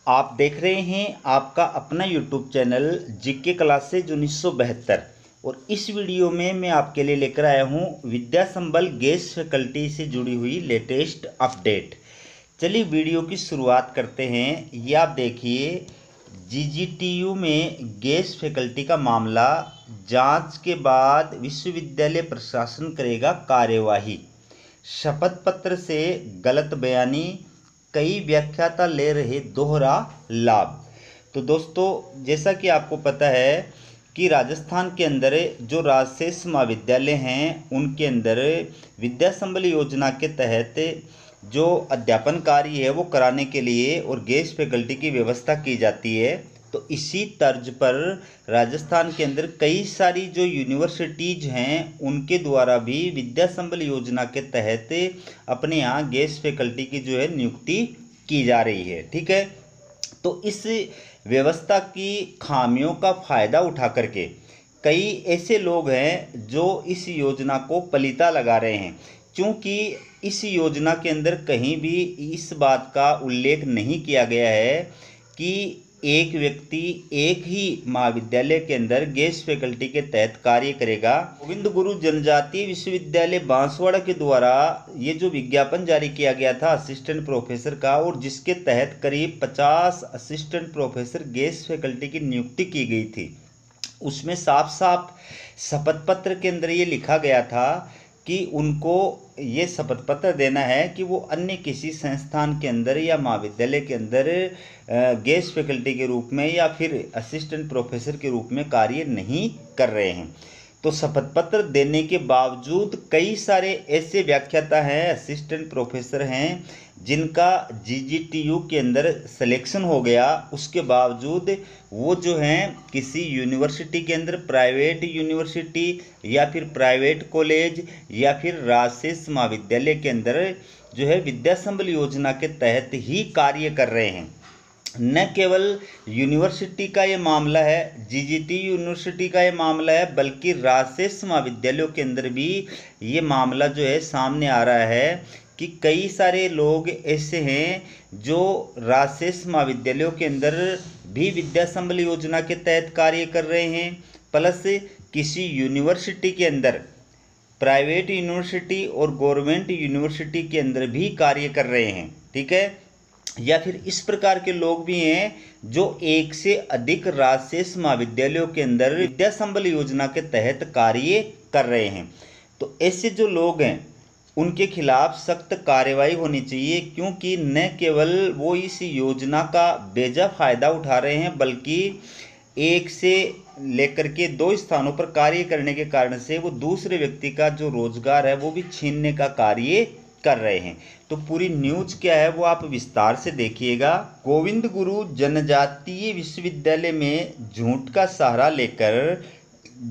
आप देख रहे हैं आपका अपना यूट्यूब चैनल जीके क्लासेज 1972 और इस वीडियो में मैं आपके लिए लेकर आया हूं विद्या संबल गेस्ट फैकल्टी से जुड़ी हुई लेटेस्ट अपडेट। चलिए वीडियो की शुरुआत करते हैं। ये आप देखिए जीजीटीयू में गेस्ट फैकल्टी का मामला, जांच के बाद विश्वविद्यालय प्रशासन करेगा कार्यवाही। शपथ पत्र से गलत बयानी, कई व्याख्याता ले रहे दोहरा लाभ। तो दोस्तों, जैसा कि आपको पता है कि राजस्थान के अंदर जो राजशेष महाविद्यालय हैं उनके अंदर विद्या संबल योजना के तहत जो अध्यापन कार्य है वो कराने के लिए और गेस्ट फैकल्टी की व्यवस्था की जाती है। तो इसी तर्ज पर राजस्थान के अंदर कई सारी जो यूनिवर्सिटीज़ हैं उनके द्वारा भी विद्या संबल योजना के तहत अपने यहाँ गेस्ट फैकल्टी की जो है नियुक्ति की जा रही है। ठीक है, तो इस व्यवस्था की खामियों का फ़ायदा उठा करके कई ऐसे लोग हैं जो इस योजना को पलीता लगा रहे हैं, क्योंकि इस योजना के अंदर कहीं भी इस बात का उल्लेख नहीं किया गया है कि एक व्यक्ति एक ही महाविद्यालय के अंदर गेस्ट फैकल्टी के तहत कार्य करेगा। गोविंद गुरु जनजातीय विश्वविद्यालय बांसवाड़ा के द्वारा ये जो विज्ञापन जारी किया गया था असिस्टेंट प्रोफेसर का, और जिसके तहत करीब 50 असिस्टेंट प्रोफेसर गेस्ट फैकल्टी की नियुक्ति की गई थी, उसमें साफ साफ शपथ पत्र के अंदर ये लिखा गया था कि उनको ये शपथ पत्र देना है कि वो अन्य किसी संस्थान के अंदर या महाविद्यालय के अंदर गेस्ट फैकल्टी के रूप में या फिर असिस्टेंट प्रोफेसर के रूप में कार्य नहीं कर रहे हैं। तो शपथ पत्र देने के बावजूद कई सारे ऐसे व्याख्याता हैं, असिस्टेंट प्रोफेसर हैं जिनका जीजीटीयू के अंदर सिलेक्शन हो गया, उसके बावजूद वो जो हैं किसी यूनिवर्सिटी के अंदर, प्राइवेट यूनिवर्सिटी या फिर प्राइवेट कॉलेज या फिर राजशेष महाविद्यालय के अंदर जो है विद्या संबल योजना के तहत ही कार्य कर रहे हैं। न केवल यूनिवर्सिटी का ये मामला है, जीजीटी यूनिवर्सिटी का ये मामला है, बल्कि राजशेष महाविद्यालयों के अंदर भी ये मामला जो है सामने आ रहा है कि कई सारे लोग ऐसे हैं जो राजशेष महाविद्यालयों के अंदर भी विद्या संबल योजना के तहत कार्य कर रहे हैं, प्लस किसी यूनिवर्सिटी के अंदर, प्राइवेट यूनिवर्सिटी और गवर्नमेंट यूनिवर्सिटी के अंदर भी कार्य कर रहे हैं। ठीक है, या फिर इस प्रकार के लोग भी हैं जो एक से अधिक राजशेष महाविद्यालयों के अंदर विद्या संबल योजना के तहत कार्य कर रहे हैं। तो ऐसे जो लोग हैं उनके खिलाफ सख्त कार्रवाई होनी चाहिए, क्योंकि न केवल वो इस योजना का बेजा फायदा उठा रहे हैं, बल्कि एक से लेकर के 2 स्थानों पर कार्य करने के कारण से वो दूसरे व्यक्ति का जो रोजगार है वो भी छीनने का कार्य कर रहे हैं। तो पूरी न्यूज क्या है वो आप विस्तार से देखिएगा। गोविंद गुरु जनजातीय विश्वविद्यालय में झूठ का सहारा लेकर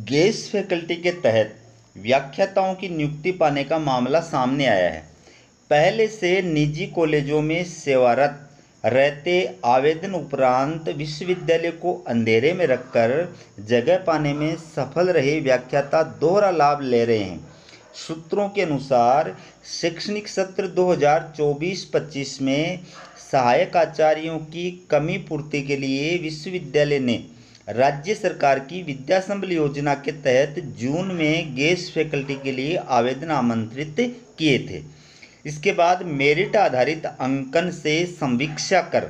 गेस्ट फैकल्टी के तहत व्याख्याताओं की नियुक्ति पाने का मामला सामने आया है। पहले से निजी कॉलेजों में सेवारत रहते आवेदन उपरांत विश्वविद्यालय को अंधेरे में रखकर जगह पाने में सफल रहे व्याख्याता दोहरा लाभ ले रहे हैं। सूत्रों के अनुसार शैक्षणिक सत्र 2024-25 में सहायक आचार्यों की कमी पूर्ति के लिए विश्वविद्यालय ने राज्य सरकार की विद्या संबल योजना के तहत जून में गेस्ट फैकल्टी के लिए आवेदन आमंत्रित किए थे। इसके बाद मेरिट आधारित अंकन से समीक्षा कर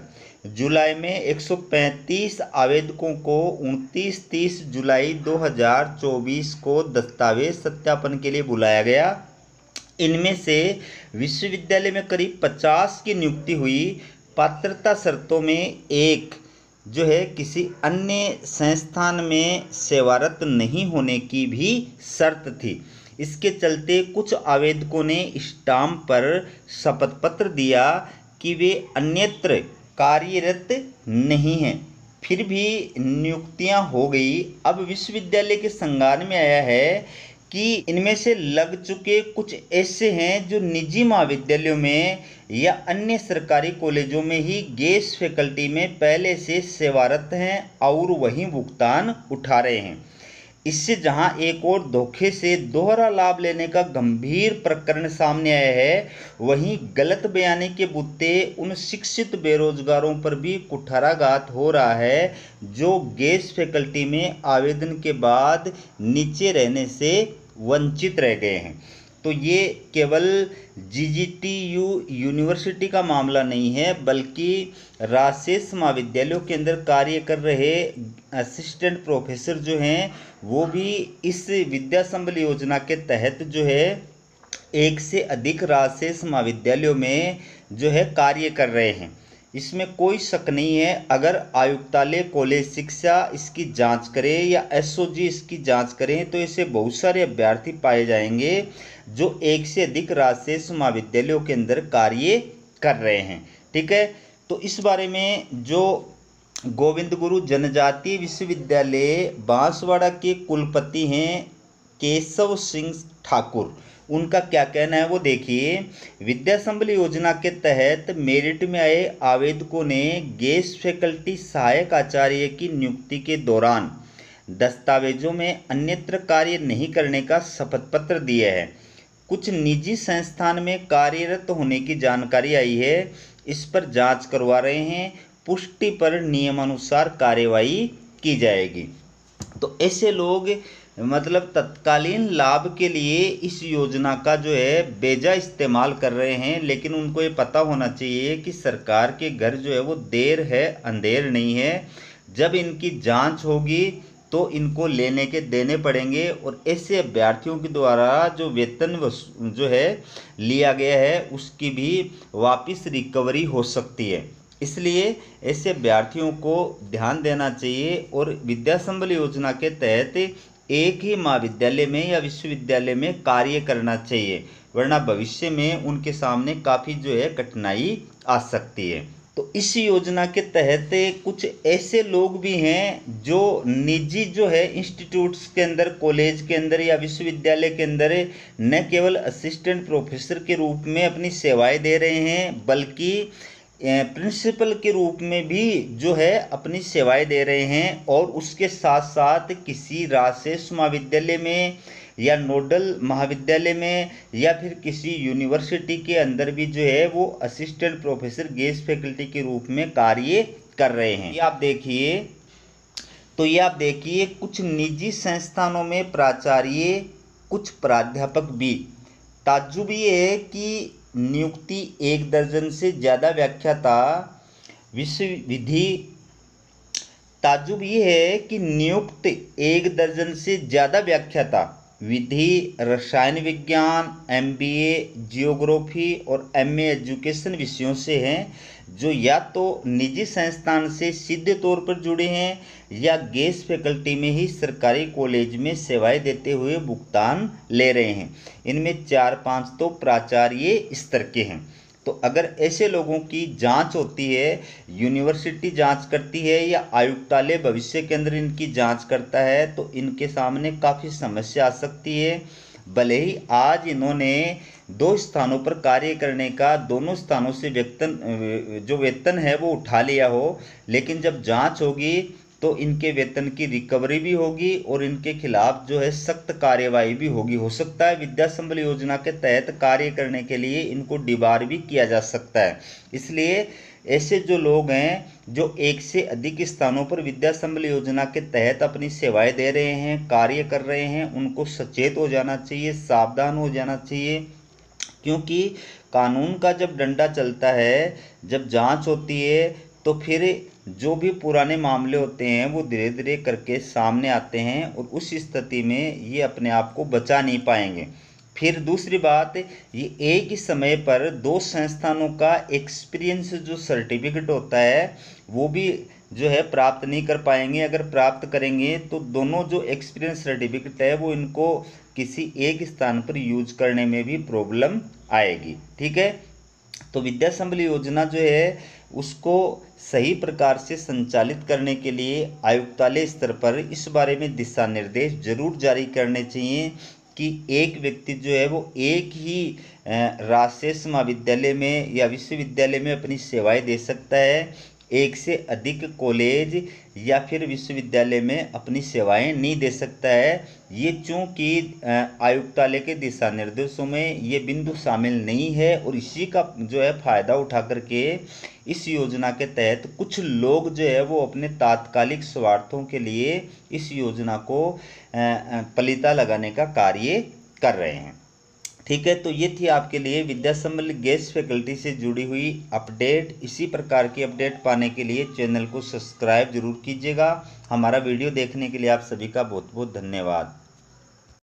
जुलाई में 135 आवेदकों को 29-30 जुलाई 2024 को दस्तावेज सत्यापन के लिए बुलाया गया। इनमें से विश्वविद्यालय में करीब 50 की नियुक्ति हुई। पात्रता शर्तों में एक जो है किसी अन्य संस्थान में सेवारत नहीं होने की भी शर्त थी। इसके चलते कुछ आवेदकों ने स्टाम्प पर शपथ पत्र दिया कि वे अन्यत्र कार्यरत नहीं हैं, फिर भी नियुक्तियां हो गई। अब विश्वविद्यालय के संज्ञान में आया है कि इनमें से लग चुके कुछ ऐसे हैं जो निजी महाविद्यालयों में या अन्य सरकारी कॉलेजों में ही गेस्ट फैकल्टी में पहले से सेवारत हैं और वहीं भुगतान उठा रहे हैं। इससे जहां एक और धोखे से दोहरा लाभ लेने का गंभीर प्रकरण सामने आया है, वहीं गलत बयानी के बुत्ते उन शिक्षित बेरोजगारों पर भी कुठाराघात हो रहा है जो गेस्ट फैकल्टी में आवेदन के बाद नीचे रहने से वंचित रह गए हैं। तो ये केवल जीजीटीयू यूनिवर्सिटी का मामला नहीं है, बल्कि राजशेष महाविद्यालयों के अंदर कार्य कर रहे असिस्टेंट प्रोफेसर जो हैं वो भी इस विद्या संबल योजना के तहत जो है एक से अधिक राजशेष महाविद्यालयों में जो है कार्य कर रहे हैं। इसमें कोई शक नहीं है। अगर आयुक्तालय कॉलेज शिक्षा इसकी जांच करे या एसओजी इसकी जांच करें तो ऐसे बहुत सारे अभ्यर्थी पाए जाएंगे जो एक से अधिक राजशेष महाविद्यालयों के अंदर कार्य कर रहे हैं। ठीक है, तो इस बारे में जो गोविंद गुरु जनजातीय विश्वविद्यालय बांसवाड़ा के कुलपति हैं केशव सिंह ठाकुर, उनका क्या कहना है वो देखिए। विद्या संबल योजना के तहत मेरिट में आए आवेदकों ने गेस्ट फैकल्टी सहायक आचार्य की नियुक्ति के दौरान दस्तावेजों में अन्यत्र कार्य नहीं करने का शपथ पत्र दिया है। कुछ निजी संस्थान में कार्यरत होने की जानकारी आई है, इस पर जांच करवा रहे हैं, पुष्टि पर नियमानुसार कार्यवाही की जाएगी। तो ऐसे लोग मतलब तत्कालीन लाभ के लिए इस योजना का जो है बेजा इस्तेमाल कर रहे हैं, लेकिन उनको ये पता होना चाहिए कि सरकार के घर जो है वो देर है अंधेर नहीं है। जब इनकी जांच होगी तो इनको लेने के देने पड़ेंगे और ऐसे अभ्यर्थियों के द्वारा जो वेतन जो है लिया गया है उसकी भी वापस रिकवरी हो सकती है। इसलिए ऐसे अभ्यर्थियों को ध्यान देना चाहिए और विद्या संबल योजना के तहत एक ही महाविद्यालय में या विश्वविद्यालय में कार्य करना चाहिए, वरना भविष्य में उनके सामने काफ़ी जो है कठिनाई आ सकती है। तो इस योजना के तहत कुछ ऐसे लोग भी हैं जो निजी जो है इंस्टीट्यूट्स के अंदर, कॉलेज के अंदर या विश्वविद्यालय के अंदर न केवल असिस्टेंट प्रोफेसर के रूप में अपनी सेवाएं दे रहे हैं, बल्कि प्रिंसिपल के रूप में भी जो है अपनी सेवाएं दे रहे हैं। और उसके साथ साथ किसी राजशेष महाविद्यालय में या नोडल महाविद्यालय में या फिर किसी यूनिवर्सिटी के अंदर भी जो है वो असिस्टेंट प्रोफेसर गेस्ट फैकल्टी के रूप में कार्य कर रहे हैं। ये आप देखिए कुछ निजी संस्थानों में प्राचार्य, कुछ प्राध्यापक भी। ताज्जुब ये है कि नियुक्ति 1 दर्जन से ज़्यादा व्याख्याता विधि ताज्जुब ये है कि नियुक्त 1 दर्जन से ज़्यादा व्याख्याता विधि, रसायन विज्ञान, एमबीए, जियोग्राफी और एमए एजुकेशन विषयों से हैं, जो या तो निजी संस्थान से सीधे तौर पर जुड़े हैं या गेस्ट फैकल्टी में ही सरकारी कॉलेज में सेवाएं देते हुए भुगतान ले रहे हैं। इनमें 4-5 तो प्राचार्य स्तर के हैं। तो अगर ऐसे लोगों की जांच होती है, यूनिवर्सिटी जांच करती है या आयुक्तालय भविष्य के अंदर इनकी जांच करता है, तो इनके सामने काफ़ी समस्या आ सकती है। भले ही आज इन्होंने 2 स्थानों पर कार्य करने का, दोनों स्थानों से वेतन है वो उठा लिया हो, लेकिन जब जांच होगी तो इनके वेतन की रिकवरी भी होगी और इनके खिलाफ जो है सख्त कार्यवाही भी होगी। हो सकता है विद्या संबल योजना के तहत कार्य करने के लिए इनको डिबार भी किया जा सकता है। इसलिए ऐसे जो लोग हैं जो एक से अधिक स्थानों पर विद्या संबल योजना के तहत अपनी सेवाएं दे रहे हैं, कार्य कर रहे हैं, उनको सचेत हो जाना चाहिए, सावधान हो जाना चाहिए। क्योंकि कानून का जब डंडा चलता है, जब जांच होती है, तो फिर जो भी पुराने मामले होते हैं वो धीरे धीरे करके सामने आते हैं और उस स्थिति में ये अपने आप को बचा नहीं पाएंगे। फिर दूसरी बात, ये एक ही समय पर 2 संस्थानों का एक्सपीरियंस जो सर्टिफिकेट होता है वो भी जो है प्राप्त नहीं कर पाएंगे। अगर प्राप्त करेंगे तो दोनों जो एक्सपीरियंस सर्टिफिकेट है वो इनको किसी एक स्थान पर यूज करने में भी प्रॉब्लम आएगी। ठीक है, तो विद्या संबल योजना जो है उसको सही प्रकार से संचालित करने के लिए आयुक्तालय स्तर पर इस बारे में दिशा निर्देश जरूर जारी करने चाहिए कि एक व्यक्ति जो है वो एक ही राजशेष महाविद्यालय में या विश्वविद्यालय में अपनी सेवाएं दे सकता है। एक से अधिक कॉलेज या फिर विश्वविद्यालय में अपनी सेवाएं नहीं दे सकता है। ये चूंकि आयुक्तालय के दिशा निर्देशों में ये बिंदु शामिल नहीं है और इसी का जो है फ़ायदा उठा करके इस योजना के तहत कुछ लोग जो है वो अपने तात्कालिक स्वार्थों के लिए इस योजना को पलीता लगाने का कार्य कर रहे हैं। ठीक है, तो ये थी आपके लिए विद्या संबल गेस्ट फैकल्टी से जुड़ी हुई अपडेट। इसी प्रकार की अपडेट पाने के लिए चैनल को सब्सक्राइब जरूर कीजिएगा। हमारा वीडियो देखने के लिए आप सभी का बहुत बहुत धन्यवाद।